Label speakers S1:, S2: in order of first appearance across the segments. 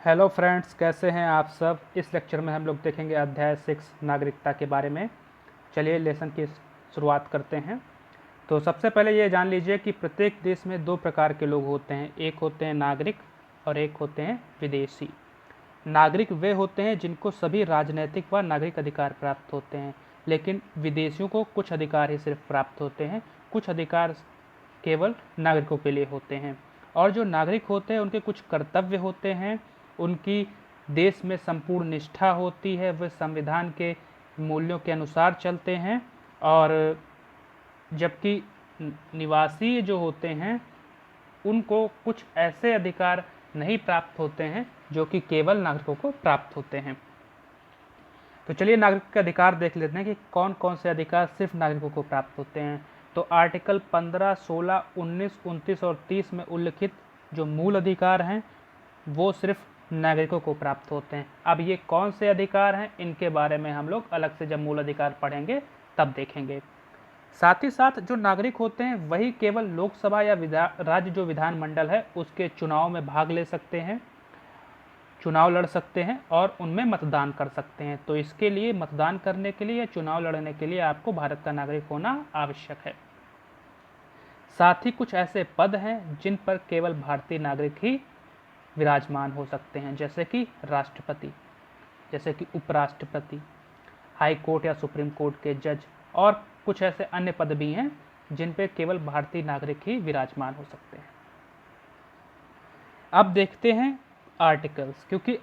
S1: Hello friends, कैसे हैं आप सब। इस लेक्चर में हम लोग देखेंगे अध्याय 6 नागरिकता के बारे में। चलिए लेसन की शुरुआत करते हैं। तो सबसे पहले ये जान लीजिए कि प्रत्येक देश में दो प्रकार के लोग होते हैं, एक होते हैं नागरिक और एक होते हैं विदेशी। नागरिक वे होते हैं जिनको सभी राजनैतिक व नागरिक अधिकार प्राप्त होते हैं, लेकिन विदेशियों को कुछ अधिकार ही सिर्फ प्राप्त होते हैं। कुछ अधिकार केवल नागरिकों के लिए होते हैं। और जो नागरिक होते हैं उनके कुछ कर्तव्य होते हैं, उनकी देश में संपूर्ण निष्ठा होती है, वे संविधान के मूल्यों के अनुसार चलते हैं। और जबकि निवासी जो होते हैं उनको कुछ ऐसे अधिकार नहीं प्राप्त होते हैं जो कि केवल नागरिकों को प्राप्त होते हैं। तो चलिए नागरिक के अधिकार देख लेते हैं कि कौन कौन से अधिकार सिर्फ नागरिकों को प्राप्त होते हैं। तो आर्टिकल 15, 16, 19, 29 और 30 में उल्लिखित जो मूल अधिकार हैं वो सिर्फ नागरिकों को प्राप्त होते हैं। अब ये कौन से अधिकार हैं, इनके बारे में हम लोग अलग से जब मूल अधिकार पढ़ेंगे तब देखेंगे। साथ ही साथ जो नागरिक होते हैं वही केवल लोकसभा या राज्य जो विधानमंडल है उसके चुनाव में भाग ले सकते हैं, चुनाव लड़ सकते हैं और उनमें मतदान कर सकते हैं। तो इसके लिए मतदान करने के लिए या चुनाव लड़ने के लिए आपको भारत का नागरिक होना आवश्यक है। साथ ही कुछ ऐसे पद हैं जिन पर केवल भारतीय नागरिक ही विराजमान हो सकते हैं, जैसे कि राष्ट्रपति, जैसे कि उपराष्ट्रपति, हाई कोर्ट या सुप्रीम कोर्ट के जज, और कुछ ऐसे अन्य पद भी हैं जिन पे केवल भारतीय नागरिक ही विराजमान हो सकते हैं। अब देखते हैं आर्टिकल्स, क्योंकि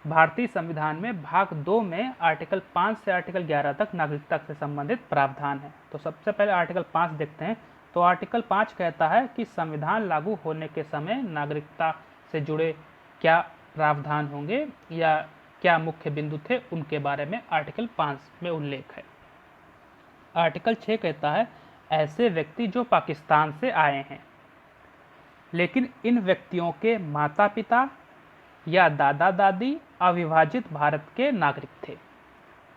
S1: भारतीय संविधान में भाग 2 में आर्टिकल 5 से आर्टिकल 11 तक नागरिकता से संबंधित प्रावधान है। तो सबसे पहले आर्टिकल 5 देखते हैं। तो आर्टिकल 5 कहता है कि संविधान लागू होने के समय नागरिकता से जुड़े क्या प्रावधान होंगे या क्या मुख्य बिंदु थे, उनके बारे में आर्टिकल 5 में उल्लेख है। आर्टिकल 6 कहता है ऐसे व्यक्ति जो पाकिस्तान से आए हैं लेकिन इन व्यक्तियों के माता पिता या दादा दादी अविभाजित भारत के नागरिक थे।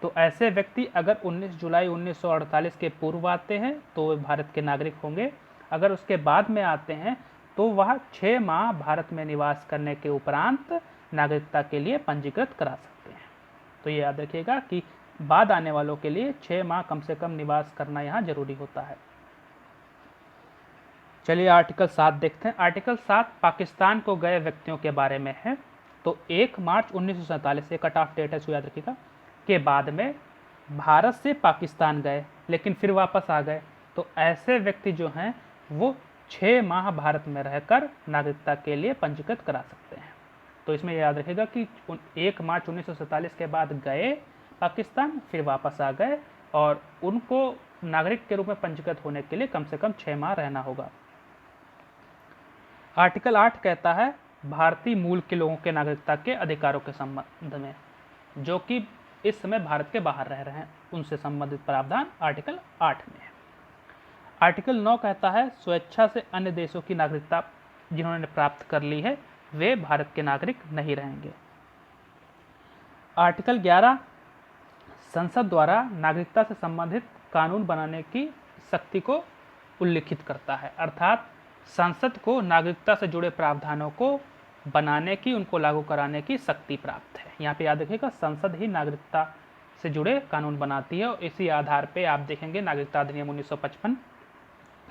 S1: तो ऐसे व्यक्ति अगर 19 जुलाई 1948 के पूर्व आते हैं तो वे भारत के नागरिक होंगे। अगर उसके बाद में आते हैं तो वह 6 माह भारत में निवास करने के उपरांत नागरिकता के लिए पंजीकृत करा सकते हैं। तो ये याद रखिएगा कि बाद आने वालों के लिए 6 माह कम से कम निवास करना यहाँ जरूरी होता है। चलिए आर्टिकल 7 देखते हैं। आर्टिकल 7 पाकिस्तान को गए व्यक्तियों के बारे में है। तो 1 मार्च 1947 से कट ऑफ डेट है, सो याद रखिएगा, के बाद में भारत से पाकिस्तान गए लेकिन फिर वापस आ गए, तो ऐसे व्यक्ति जो हैं वो 6 माह भारत में रहकर नागरिकता के लिए पंजीकृत करा सकते हैं। तो इसमें याद रखिएगा कि 1 मार्च 1947 के बाद गए पाकिस्तान, फिर वापस आ गए और उनको नागरिक के रूप में पंजीकृत होने के लिए कम से कम 6 माह रहना होगा। आर्टिकल 8 कहता है भारतीय मूल के लोगों के नागरिकता के अधिकारों के संबंध में, जो कि इस समय भारत के बाहर रह रहे हैं, उनसे संबंधित प्रावधान आर्टिकल 8 में है। आर्टिकल 9 कहता है स्वेच्छा से अन्य देशों की नागरिकता जिन्होंने प्राप्त कर ली है वे भारत के नागरिक नहीं रहेंगे। आर्टिकल 11 संसद द्वारा नागरिकता से संबंधित कानून बनाने की शक्ति को उल्लिखित करता है, अर्थात संसद को नागरिकता से जुड़े प्रावधानों को बनाने की, उनको लागू कराने की शक्ति प्राप्त है। यहाँ पे याद रखिएगा संसद ही नागरिकता से जुड़े कानून बनाती है और इसी आधार पे आप देखेंगे नागरिकता अधिनियम 1955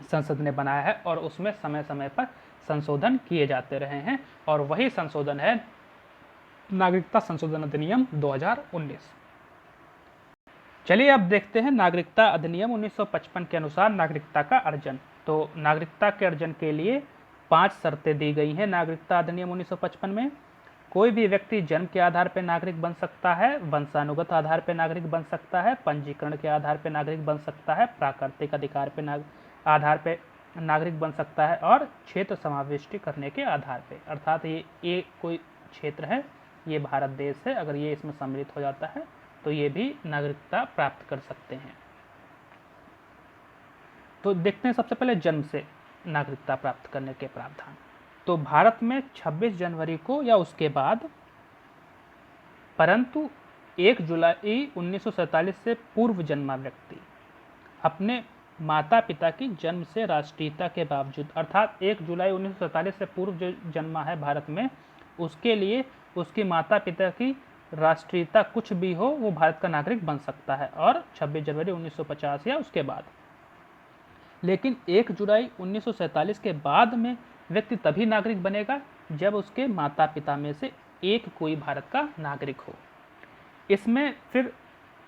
S1: संसद ने बनाया है और उसमें समय समय पर संशोधन किए जाते रहे हैं और वही संशोधन है नागरिकता संशोधन अधिनियम 2019। चलिए अब देखते हैं नागरिकता अधिनियम 1955 के अनुसार नागरिकता का अर्जन। तो नागरिकता के अर्जन के लिए 5 शर्तें दी गई हैं नागरिकता अधिनियम 1955 में। कोई भी व्यक्ति जन्म के आधार पर नागरिक बन सकता है, वंशानुगत आधार पर नागरिक बन सकता है, पंजीकरण के आधार पर नागरिक बन सकता है, प्राकृतिक अधिकार पर आधार पर नागरिक बन सकता है और क्षेत्र समाविष्टि करने के आधार पर, अर्थात ये कोई क्षेत्र है, ये भारत देश है, अगर ये इसमें सम्मिलित हो जाता है तो ये भी नागरिकता प्राप्त कर सकते हैं। तो देखते हैं सबसे पहले जन्म से नागरिकता प्राप्त करने के प्रावधान। तो भारत में 26 जनवरी को या उसके बाद, परंतु 1 जुलाई 1947 से पूर्व जन्मा व्यक्ति अपने माता पिता की जन्म से राष्ट्रीयता के बावजूद, अर्थात 1 जुलाई 1947 से पूर्व जो जन्मा है भारत में, उसके लिए उसकी माता पिता की राष्ट्रीयता कुछ भी हो वो भारत का नागरिक बन सकता है, और 26 जनवरी 1950 या उसके बाद। लेकिन 1 जुलाई 1947 के बाद में व्यक्ति तभी नागरिक बनेगा जब उसके माता पिता में से एक कोई भारत का नागरिक हो। इसमें फिर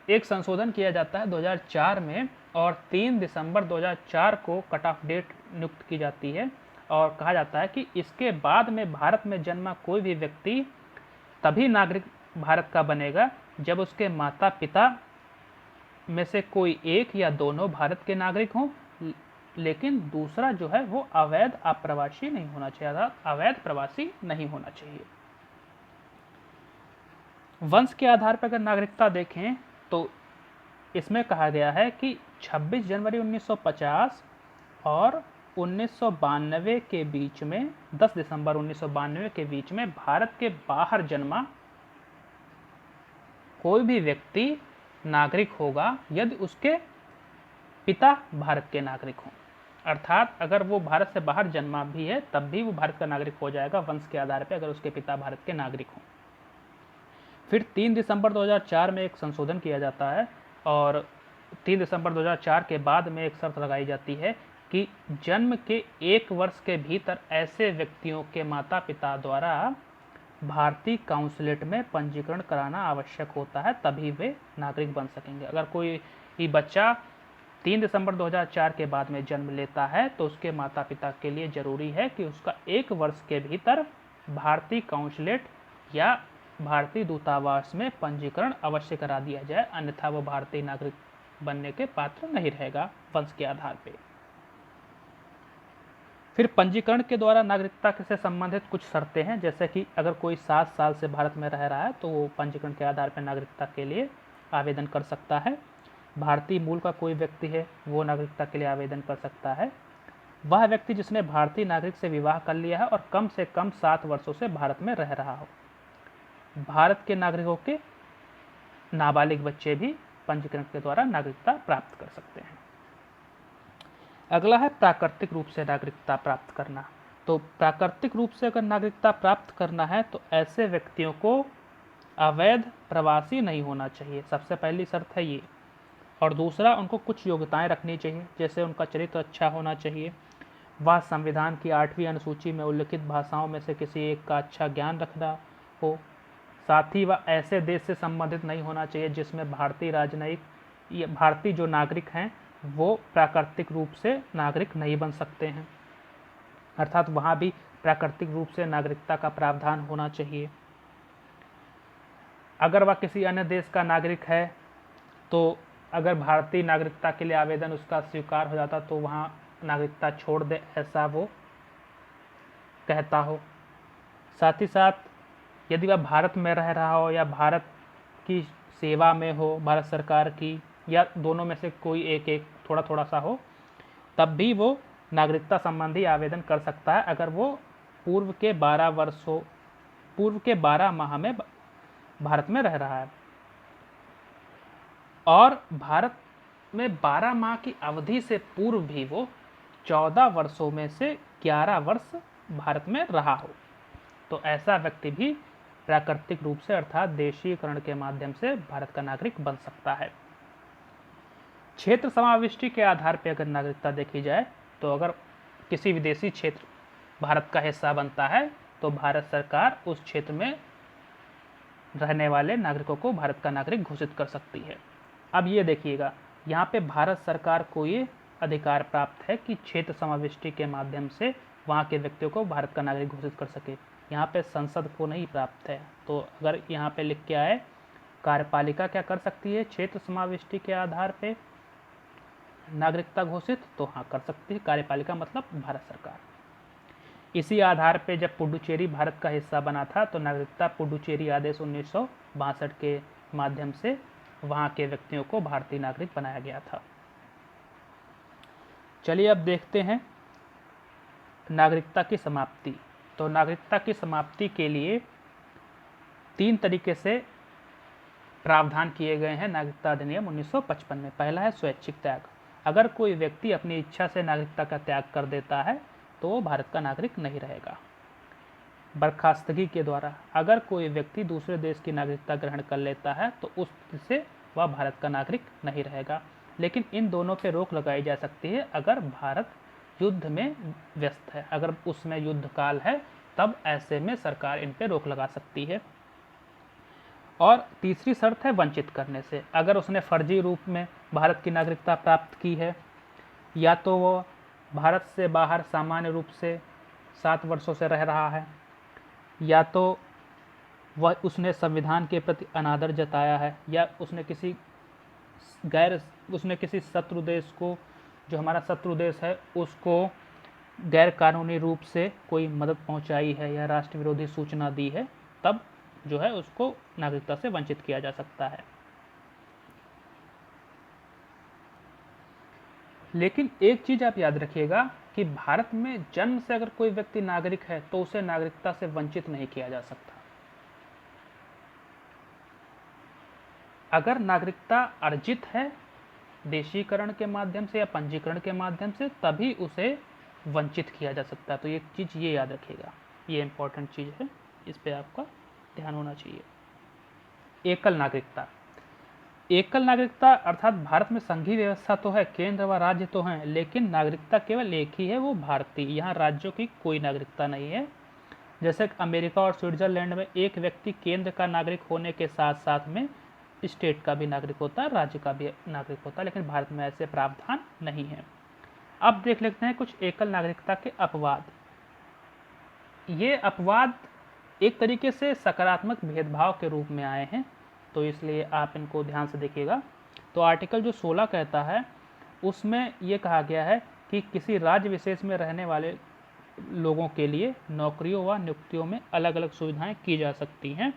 S1: एक संशोधन किया जाता है 2004 में, और 3 दिसंबर 2004 को कट ऑफ डेट नियुक्त की जाती है, और कहा जाता है कि इसके बाद में भारत में जन्मा कोई भी व्यक्ति तभी नागरिक भारत का बनेगा जब उसके माता पिता में से कोई एक या दोनों भारत के नागरिक हों, लेकिन दूसरा जो है वो अवैध अप्रवासी नहीं होना चाहिए, अवैध प्रवासी नहीं होना चाहिए। वंश के आधार पर अगर नागरिकता देखें तो इसमें कहा गया है कि 26 जनवरी 1950 और 1992 के बीच में, 10 दिसंबर 1992 के बीच में भारत के बाहर जन्मा कोई भी व्यक्ति नागरिक होगा यदि उसके पिता भारत के नागरिक हों। अर्थात अगर वो भारत से बाहर जन्मा भी है तब भी वो भारत का नागरिक हो जाएगा वंश के आधार पर, अगर उसके पिता भारत के नागरिक हों। फिर 3 दिसंबर 2004 में एक संशोधन किया जाता है, और 3 दिसंबर 2004 के बाद में एक शर्त लगाई जाती है कि जन्म के 1 वर्ष के भीतर ऐसे व्यक्तियों के माता पिता द्वारा भारतीय काउंसलेट में पंजीकरण कराना आवश्यक होता है, तभी वे नागरिक बन सकेंगे। अगर कोई बच्चा 3 दिसंबर 2004 के बाद में जन्म लेता है तो उसके माता पिता के लिए जरूरी है कि उसका 1 वर्ष के भीतर भारतीय काउंसलेट या भारतीय दूतावास में पंजीकरण अवश्य करा दिया जाए, अन्यथा वो भारतीय नागरिक बनने के पात्र नहीं रहेगा वंश के आधार पे। फिर पंजीकरण के द्वारा नागरिकता से संबंधित कुछ शर्तें हैं, जैसे कि अगर कोई 7 साल से भारत में रह रहा है तो वो पंजीकरण के आधार पर नागरिकता के लिए आवेदन कर सकता है। भारतीय मूल का कोई व्यक्ति है वो नागरिकता के लिए आवेदन कर सकता है। वह व्यक्ति जिसने भारतीय नागरिक से विवाह कर लिया है और कम से कम 7 वर्षों से भारत में रह रहा हो। भारत के नागरिकों के नाबालिग बच्चे भी पंजीकरण के द्वारा नागरिकता प्राप्त कर सकते हैं। अगला है प्राकृतिक रूप से नागरिकता प्राप्त करना। तो प्राकृतिक रूप से अगर नागरिकता प्राप्त करना है तो ऐसे व्यक्तियों को अवैध प्रवासी नहीं होना चाहिए, सबसे पहली शर्त है ये। और दूसरा, उनको कुछ योग्यताएं रखनी चाहिए, जैसे उनका चरित्र अच्छा होना चाहिए, वह संविधान की 8वीं अनुसूची में उल्लिखित भाषाओं में से किसी एक का अच्छा ज्ञान रखना हो, साथ ही वह ऐसे देश से संबंधित नहीं होना चाहिए जिसमें भारतीय जो नागरिक हैं वो प्राकृतिक रूप से नागरिक नहीं बन सकते हैं, अर्थात वहाँ भी प्राकृतिक रूप से नागरिकता का प्रावधान होना चाहिए। अगर वह किसी अन्य देश का नागरिक है तो अगर भारतीय नागरिकता के लिए आवेदन उसका स्वीकार हो जाता तो वहाँ नागरिकता छोड़ दे, ऐसा वो कहता हो। साथ ही साथ यदि वह भारत में रह रहा हो या भारत की सेवा में हो, भारत सरकार की, या दोनों में से कोई एक थोड़ा थोड़ा सा हो, तब भी वो नागरिकता संबंधी आवेदन कर सकता है अगर वो पूर्व के 12 माह में भारत में रह रहा है, और भारत में 12 माह की अवधि से पूर्व भी वो 14 वर्षों में से 11 वर्ष भारत में रहा हो, तो ऐसा व्यक्ति भी प्राकृतिक रूप से अर्थात देशीकरण के माध्यम से भारत का नागरिक बन सकता है। क्षेत्र समाविष्टि के आधार पर अगर नागरिकता देखी जाए तो अगर किसी विदेशी क्षेत्र भारत का हिस्सा बनता है तो भारत सरकार उस क्षेत्र में रहने वाले नागरिकों को भारत का नागरिक घोषित कर सकती है। अब ये देखिएगा, यहाँ पे भारत सरकार को ये अधिकार प्राप्त है कि क्षेत्र समाविष्टि के माध्यम से वहाँ के व्यक्तियों को भारत का नागरिक घोषित कर सके। यहाँ पे संसद को नहीं प्राप्त है। तो अगर यहाँ पे लिख के आए कार्यपालिका क्या कर सकती है, क्षेत्र समाविष्टि के आधार पे नागरिकता घोषित, तो हाँ कर सकती है। कार्यपालिका मतलब भारत सरकार। इसी आधार पे जब पुडुचेरी भारत का हिस्सा बना था तो नागरिकता पुडुचेरी आदेश 1962 के माध्यम से वहाँ के व्यक्तियों को भारतीय नागरिक बनाया गया था। चलिए अब देखते हैं नागरिकता की समाप्ति। तो नागरिकता की समाप्ति के लिए 3 तरीके से प्रावधान किए गए हैं नागरिकता अधिनियम 1955 में। पहला है स्वैच्छिक त्याग। अगर कोई व्यक्ति अपनी इच्छा से नागरिकता का त्याग कर देता है तो वो भारत का नागरिक नहीं रहेगा। बर्खास्तगी के द्वारा अगर कोई व्यक्ति दूसरे देश की नागरिकता ग्रहण कर लेता है तो उससे वह भारत का नागरिक नहीं रहेगा। लेकिन इन दोनों पे रोक लगाई जा सकती है अगर भारत युद्ध में व्यस्त है, अगर उसमें युद्ध काल है तब ऐसे में सरकार इन पे रोक लगा सकती है। और तीसरी शर्त है वंचित करने से। अगर उसने फर्जी रूप में भारत की नागरिकता प्राप्त की है, या तो वो भारत से बाहर सामान्य रूप से 7 वर्षों से रह रहा है, या तो वह उसने संविधान के प्रति अनादर जताया है, या उसने किसी शत्रु देश को, जो हमारा शत्रु देश है, उसको गैर कानूनी रूप से कोई मदद पहुंचाई है या राष्ट्र विरोधी सूचना दी है, तब जो है उसको नागरिकता से वंचित किया जा सकता है। लेकिन एक चीज आप याद रखिएगा कि भारत में जन्म से अगर कोई व्यक्ति नागरिक है तो उसे नागरिकता से वंचित नहीं किया जा सकता। अगर नागरिकता अर्जित है देशीकरण के माध्यम से या पंजीकरण के माध्यम से, तभी उसे वंचित किया जा सकता है। तो एक चीज ये याद रखिएगा, ये इंपॉर्टेंट चीज है, इस पे आपका ध्यान होना चाहिए। एकल नागरिकता। एकल नागरिकता अर्थात भारत में संघीय व्यवस्था तो है, केंद्र व राज्य तो हैं, लेकिन नागरिकता केवल एक ही है, वो भारतीय। यहाँ राज्यों की कोई नागरिकता नहीं है। जैसे अमेरिका और स्विट्जरलैंड में एक व्यक्ति केंद्र का नागरिक होने के साथ साथ में स्टेट का भी नागरिक होता है, राज्य का भी नागरिक होता है, लेकिन भारत में ऐसे प्रावधान नहीं है। अब देख लेते हैं कुछ एकल नागरिकता के अपवाद। ये अपवाद एक तरीके से सकारात्मक भेदभाव के रूप में आए हैं, तो इसलिए आप इनको ध्यान से देखिएगा। तो आर्टिकल जो 16 कहता है उसमें ये कहा गया है कि किसी राज्य विशेष में रहने वाले लोगों के लिए नौकरियों व नियुक्तियों में अलग अलग सुविधाएं की जा सकती हैं,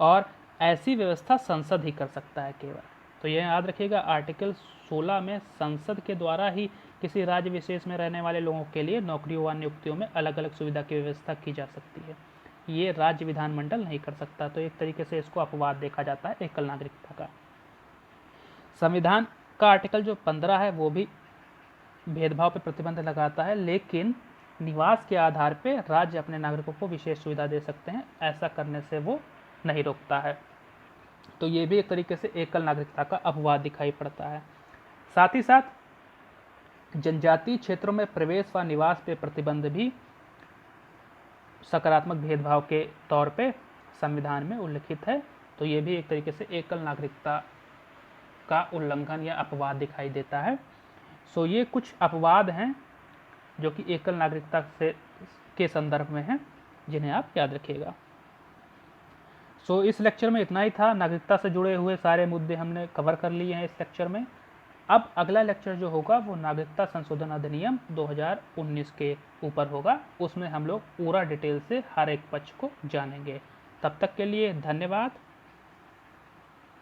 S1: और ऐसी व्यवस्था संसद ही कर सकता है केवल। तो यह याद रखिएगा, आर्टिकल 16 में संसद के द्वारा ही किसी राज्य विशेष में रहने वाले लोगों के लिए नौकरियों व नियुक्तियों में अलग अलग सुविधा की व्यवस्था की जा सकती है। ये राज्य विधानमंडल नहीं कर सकता। तो एक तरीके से इसको अपवाद देखा जाता है एकल नागरिकता का। संविधान का आर्टिकल जो 15 है वो भी भेदभाव पर प्रतिबंध लगाता है, लेकिन निवास के आधार पर राज्य अपने नागरिकों को विशेष सुविधा दे सकते हैं, ऐसा करने से वो नहीं रोकता है। तो ये भी एक तरीके से एकल नागरिकता का अपवाद दिखाई पड़ता है। साथ ही साथ जनजातीय क्षेत्रों में प्रवेश व निवास पे प्रतिबंध भी सकारात्मक भेदभाव के तौर पे संविधान में उल्लिखित है। तो ये भी एक तरीके से एकल नागरिकता का उल्लंघन या अपवाद दिखाई देता है। सो ये कुछ अपवाद हैं जो कि एकल नागरिकता से के संदर्भ में हैं, जिन्हें आप याद रखिएगा। सो इस लेक्चर में इतना ही था। नागरिकता से जुड़े हुए सारे मुद्दे हमने कवर कर लिए हैं इस लेक्चर में। अब अगला लेक्चर जो होगा वो नागरिकता संशोधन अधिनियम 2019 के ऊपर होगा। उसमें हम लोग पूरा डिटेल से हर एक पक्ष को जानेंगे। तब तक के लिए धन्यवाद।